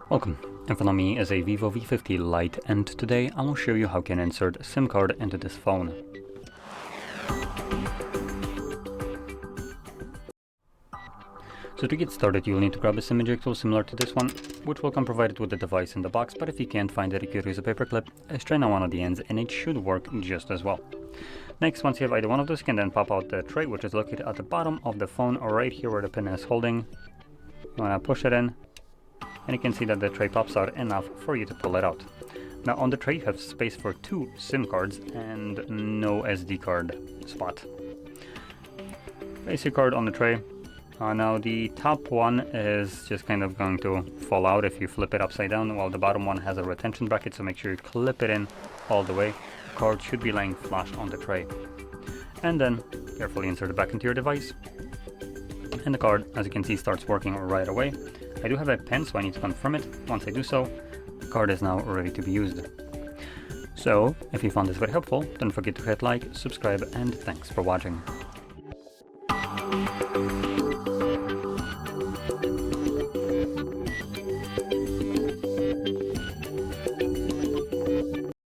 Welcome. In front of me is a Vivo V50 Lite, and today I will show you how you can insert a SIM card into this phone. So to get started, you will need to grab a SIM eject tool similar to this one, which will come provided with the device in the box, but if you can't find it, you could use a paper clip, straighten out one of the ends, and it should work just as well. Next, once you have either one of those, you can then pop out the tray, which is located at the bottom of the phone, or right here where the pin is holding. You want to push it in, and you can see that the tray pops out enough for you to pull it out. Now on the tray you have space for 2 SIM cards and no SD card spot. Place your card on the tray. Now the top one is just kind of going to fall out if you flip it upside down, while the bottom one has a retention bracket, so make sure you clip it in all the way. The card should be lying flush on the tray. And then carefully insert it back into your device. And the card, as you can see, starts working right away. I do have a pen, so I need to confirm it. Once I do so, the card is now ready to be used. So, if you found this very helpful, don't forget to hit like, subscribe, and thanks for watching.